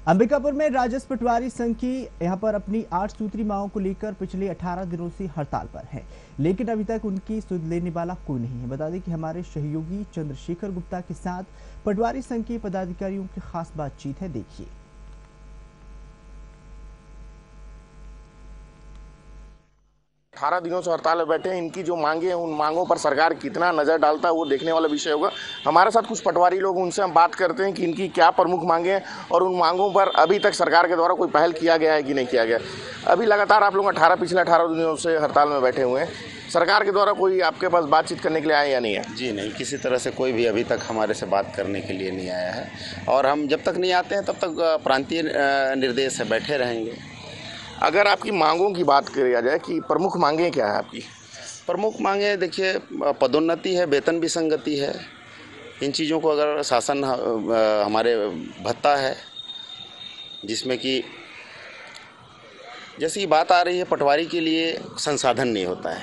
अंबिकापुर में राजस्व पटवारी संघ की यहां पर अपनी 8 सूत्री मांगों को लेकर पिछले 18 दिनों से हड़ताल पर है, लेकिन अभी तक उनकी सुध लेने वाला कोई नहीं है। बता दें कि हमारे सहयोगी चंद्रशेखर गुप्ता के साथ पटवारी संघ के पदाधिकारियों की खास बातचीत है, देखिए। 18 दिनों से हड़ताल में बैठे हैं। इनकी जो मांगे हैं, उन मांगों पर सरकार कितना नज़र डालता है वो देखने वाला विषय होगा। हमारे साथ कुछ पटवारी लोग, उनसे हम बात करते हैं कि इनकी क्या प्रमुख मांगे हैं और उन मांगों पर अभी तक सरकार के द्वारा कोई पहल किया गया है कि नहीं किया गया। अभी लगातार आप लोग पिछले 18 दिनों से हड़ताल में बैठे हुए हैं। सरकार के द्वारा कोई आपके पास बातचीत करने के लिए आया या नहीं है? जी नहीं, किसी तरह से कोई भी अभी तक हमारे से बात करने के लिए नहीं आया है और हम जब तक नहीं आते हैं तब तक प्रांतीय निर्देश से बैठे रहेंगे। अगर आपकी मांगों की बात किया जाए कि प्रमुख मांगें क्या है आपकी? प्रमुख मांगे देखिए, पदोन्नति है, वेतन विसंगति है। इन चीज़ों को अगर शासन हमारे भत्ता है, जिसमें कि जैसी की बात आ रही है पटवारी के लिए संसाधन नहीं होता है,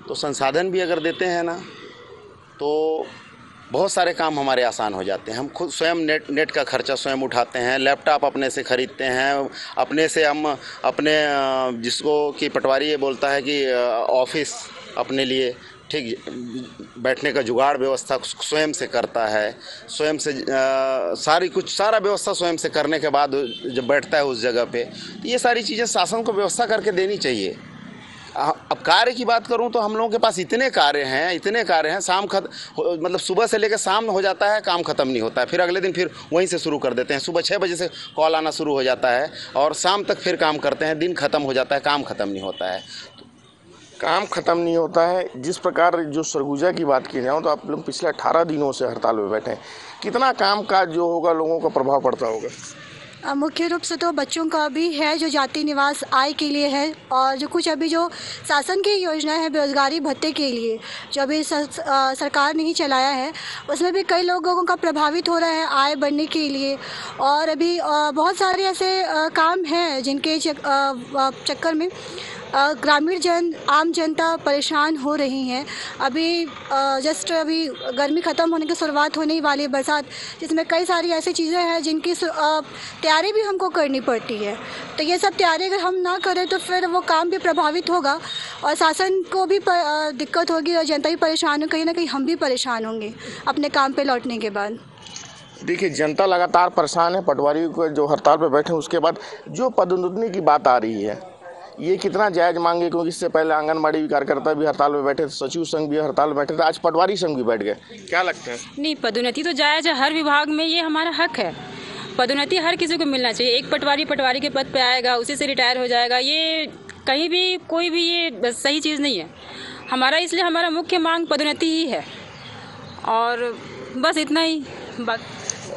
तो संसाधन भी अगर देते हैं ना तो बहुत सारे काम हमारे आसान हो जाते हैं। हम खुद स्वयं नेट का खर्चा स्वयं उठाते हैं, लैपटॉप अपने से ख़रीदते हैं, अपने से हम अपने जिसको कि पटवारी ये बोलता है कि ऑफिस अपने लिए ठीक बैठने का जुगाड़ व्यवस्था स्वयं से करता है, स्वयं से सारा व्यवस्था स्वयं से करने के बाद जब बैठता है उस जगह पे, तो ये सारी चीज़ें शासन को व्यवस्था करके देनी चाहिए। अब कार्य की बात करूं तो हम लोगों के पास इतने कार्य हैं, मतलब सुबह से लेकर शाम हो जाता है, काम ख़त्म नहीं होता है। फिर अगले दिन फिर वहीं से शुरू कर देते हैं। सुबह 6 बजे से कॉल आना शुरू हो जाता है और शाम तक फिर काम करते हैं। दिन ख़त्म हो जाता है, काम ख़त्म नहीं होता है। काम ख़त्म नहीं होता है। जिस प्रकार जो सरगुजा की बात की जाए तो आप लोग पिछले 18 दिनों से हड़ताल में बैठे हैं। कितना काम काज जो होगा लोगों का प्रभाव पड़ता होगा? मुख्य रूप से तो बच्चों का भी है जो जाति निवास आय के लिए है, और जो कुछ अभी जो शासन की योजनाएं है बेरोजगारी भत्ते के लिए जो अभी सरकार ने ही चलाया है, उसमें भी कई लोगों का प्रभावित हो रहा है आय बढ़ने के लिए। और अभी बहुत सारे ऐसे काम हैं जिनके चक्कर में ग्रामीण आम जनता परेशान हो रही हैं। अभी गर्मी ख़त्म होने की शुरुआत होने ही वाली है, बरसात, जिसमें कई सारी ऐसी चीज़ें हैं जिनकी तैयारी भी हमको करनी पड़ती है। तो ये सब तैयारी अगर हम ना करें तो फिर वो काम भी प्रभावित होगा और शासन को भी दिक्कत होगी और जनता भी परेशान हो, कहीं ना कहीं हम भी परेशान होंगे अपने काम पे लौटने के बाद। देखिए, जनता लगातार परेशान है। पटवारी को जो हड़ताल पर बैठे हैं उसके बाद जो पदोन्नति की बात आ रही है, ये कितना जायज़ मांगे? क्योंकि इससे पहले आंगनबाड़ी कार्यकर्ता भी हड़ताल में बैठे थे, सचिव संघ भी हड़ताल में बैठे थे, आज पटवारी संघ भी बैठ गए। क्या लगता है? नहीं, पदोन्नति तो जायज़ है, हर विभाग में ये हमारा हक है। पदोन्नति हर किसी को मिलना चाहिए। एक पटवारी के पद पे आएगा, उसी से रिटायर हो जाएगा, ये कहीं भी कोई भी ये सही चीज़ नहीं है हमारा। इसलिए हमारा मुख्य मांग पदोन्नति ही है और बस इतना ही।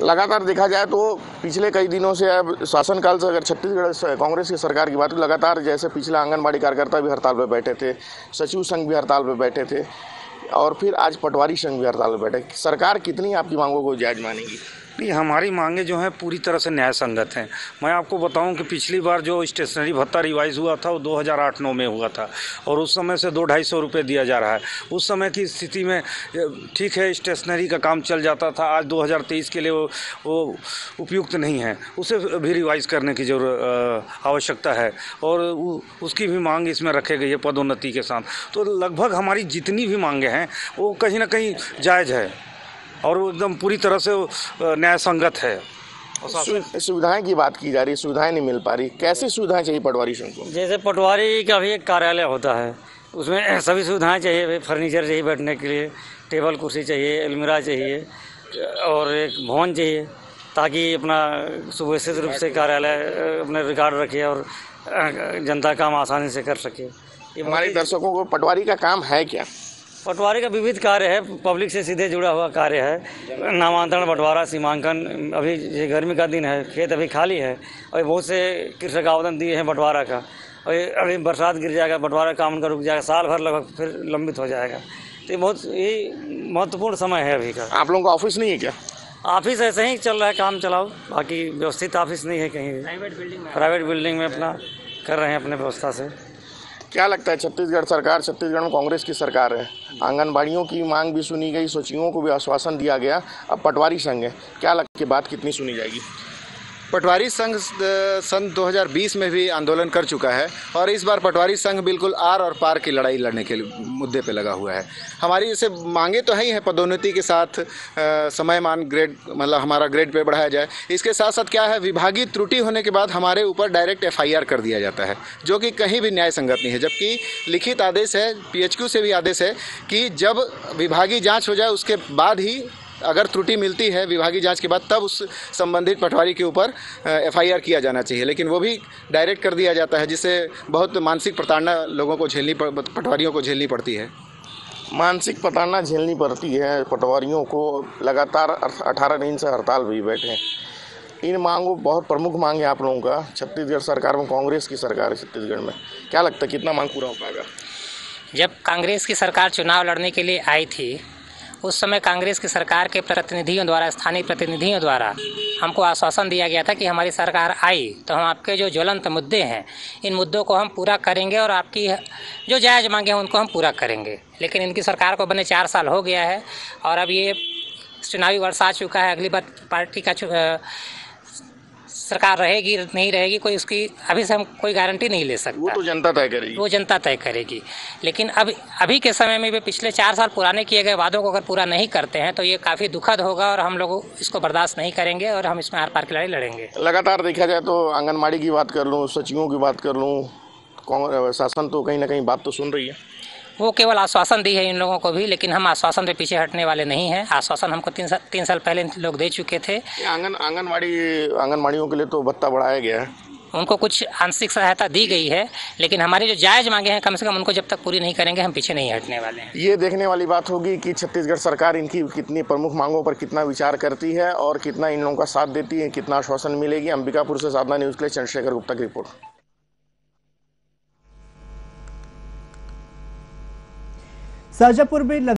लगातार देखा जाए तो पिछले कई दिनों से, अब शासनकाल से अगर छत्तीसगढ़ कांग्रेस की सरकार की बात, लगातार जैसे पिछले आंगनबाड़ी कार्यकर्ता भी हड़ताल पर बैठे थे, सचिव संघ भी हड़ताल पर बैठे थे और फिर आज पटवारी संघ भी हड़ताल पर बैठे। सरकार कितनी आपकी मांगों को जायज़ मानेगी? नहीं, हमारी मांगे जो हैं पूरी तरह से न्याय संगत हैं। मैं आपको बताऊं कि पिछली बार जो स्टेशनरी भत्ता रिवाइज हुआ था वो 2008-9 में हुआ था और उस समय से 200-250 रुपये दिया जा रहा है। उस समय की स्थिति में ठीक है, स्टेशनरी का काम चल जाता था। आज 2023 के लिए वो उपयुक्त नहीं है, उसे भी रिवाइज करने की आवश्यकता है और उसकी भी मांग इसमें रखे गई है पदोन्नति के साथ। तो लगभग हमारी जितनी भी मांगे हैं वो कहीं ना कहीं जायज़ है और वो एकदम पूरी तरह से न्याय संगत है। सुविधाएं की बात की जा रही है, सुविधाएं नहीं मिल पा रही। कैसी सुविधाएं चाहिए पटवारी संघ को? जैसे पटवारी का भी एक कार्यालय होता है, उसमें सभी सुविधाएं चाहिए। फर्नीचर चाहिए बैठने के लिए, टेबल कुर्सी चाहिए, अलमीरा चाहिए और एक भवन चाहिए, ताकि अपना सुव्यवस्थित रूप से कार्यालय अपने रिकॉर्ड रखे और जनता काम आसानी से कर सके। हमारे दर्शकों को पटवारी का काम है क्या? पटवारी का विविध कार्य है, पब्लिक से सीधे जुड़ा हुआ कार्य है। नामांतरण, बंटवारा, सीमांकन। अभी ये गर्मी का दिन है, खेत अभी खाली है और बहुत से कृषक आवेदन दिए हैं बंटवारा का, और अभी बरसात गिर जाएगा, बंटवारा काम उनका रुक जाएगा, साल भर लगभग फिर लंबित हो जाएगा। तो ये महत्वपूर्ण समय है अभी का। आप लोगों का ऑफिस नहीं है क्या? ऑफिस ऐसे ही चल रहा है, काम चलाओ, बाकी व्यवस्थित ऑफिस नहीं है कहीं भी। प्राइवेट बिल्डिंग में अपना कर रहे हैं अपने व्यवस्था से। क्या लगता है, छत्तीसगढ़ में कांग्रेस की सरकार है, आंगनबाड़ियों की मांग भी सुनी गई, सचिवों को भी आश्वासन दिया गया, अब पटवारी संघ है, क्या लगता है बात कितनी सुनी जाएगी? पटवारी संघ सन 2020 में भी आंदोलन कर चुका है और इस बार पटवारी संघ बिल्कुल आर और पार की लड़ाई लड़ने के मुद्दे पे लगा हुआ है। हमारी जैसे मांगे तो है ही है, पदोन्नति के साथ समयमान ग्रेड मतलब हमारा ग्रेड पे बढ़ाया जाए। इसके साथ साथ क्या है, विभागीय त्रुटि होने के बाद हमारे ऊपर डायरेक्ट FIR कर दिया जाता है, जो कि कहीं भी न्याय संगत नहीं है। जबकि लिखित आदेश है, PHQ से भी आदेश है कि जब विभागीय जाँच हो जाए उसके बाद ही अगर त्रुटि मिलती है विभागीय जांच के बाद, तब उस संबंधित पटवारी के ऊपर FIR किया जाना चाहिए, लेकिन वो भी डायरेक्ट कर दिया जाता है, जिससे बहुत मानसिक प्रताड़ना लोगों को पटवारियों को झेलनी पड़ती है। मानसिक प्रताड़ना झेलनी पड़ती है पटवारियों को। लगातार 18 दिन से हड़ताल भी बैठे हैं। इन मांगों, बहुत प्रमुख मांग है आप लोगों का। छत्तीसगढ़ सरकार में कांग्रेस की सरकार है छत्तीसगढ़ में, क्या लगता है कितना मांग पूरा हो पाएगा? जब कांग्रेस की सरकार चुनाव लड़ने के लिए आई थी, उस समय कांग्रेस की सरकार के प्रतिनिधियों द्वारा, स्थानीय प्रतिनिधियों द्वारा हमको आश्वासन दिया गया था कि हमारी सरकार आई तो हम आपके जो ज्वलंत मुद्दे हैं, इन मुद्दों को हम पूरा करेंगे और आपकी जो जायज़ मांगे हैं उनको हम पूरा करेंगे। लेकिन इनकी सरकार को बने 4 साल हो गया है और अब ये चुनावी वर्ष आ चुका है। अगली बार पार्टी का सरकार रहेगी नहीं रहेगी, कोई उसकी अभी से हम कोई गारंटी नहीं ले सकता। वो तो जनता तय करेगी। वो जनता तय करेगी। लेकिन अब अभी के समय में वे पिछले 4 साल पुराने किए गए वादों को अगर पूरा नहीं करते हैं तो ये काफ़ी दुखद होगा और हम लोग इसको बर्दाश्त नहीं करेंगे और हम इसमें आर पार की लड़ाई लड़ेंगे। लगातार देखा जाए तो आंगनबाड़ी की बात कर लूँ, सचिवों की बात कर लूँ, शासन तो कहीं ना कहीं बात तो सुन रही है। वो केवल आश्वासन दी है इन लोगों को भी, लेकिन हम आश्वासन से पीछे हटने वाले नहीं हैं। आश्वासन हमको 3 साल पहले लोग दे चुके थे। आंगनबाड़ियों के लिए तो भत्ता बढ़ाया गया है, उनको कुछ आंशिक सहायता दी गई है, लेकिन हमारी जो जायज़ मांगे हैं कम से कम उनको जब तक पूरी नहीं करेंगे हम पीछे नहीं हटने वाले हैं। ये देखने वाली बात होगी कि छत्तीसगढ़ सरकार इनकी कितनी प्रमुख मांगों पर कितना विचार करती है और कितना इन लोगों का साथ देती है, कितना आश्वासन मिलेगी। अंबिकापुर से साधना न्यूज़ के लिए चंद्रशेखर गुप्ता की रिपोर्ट। शाजापुर में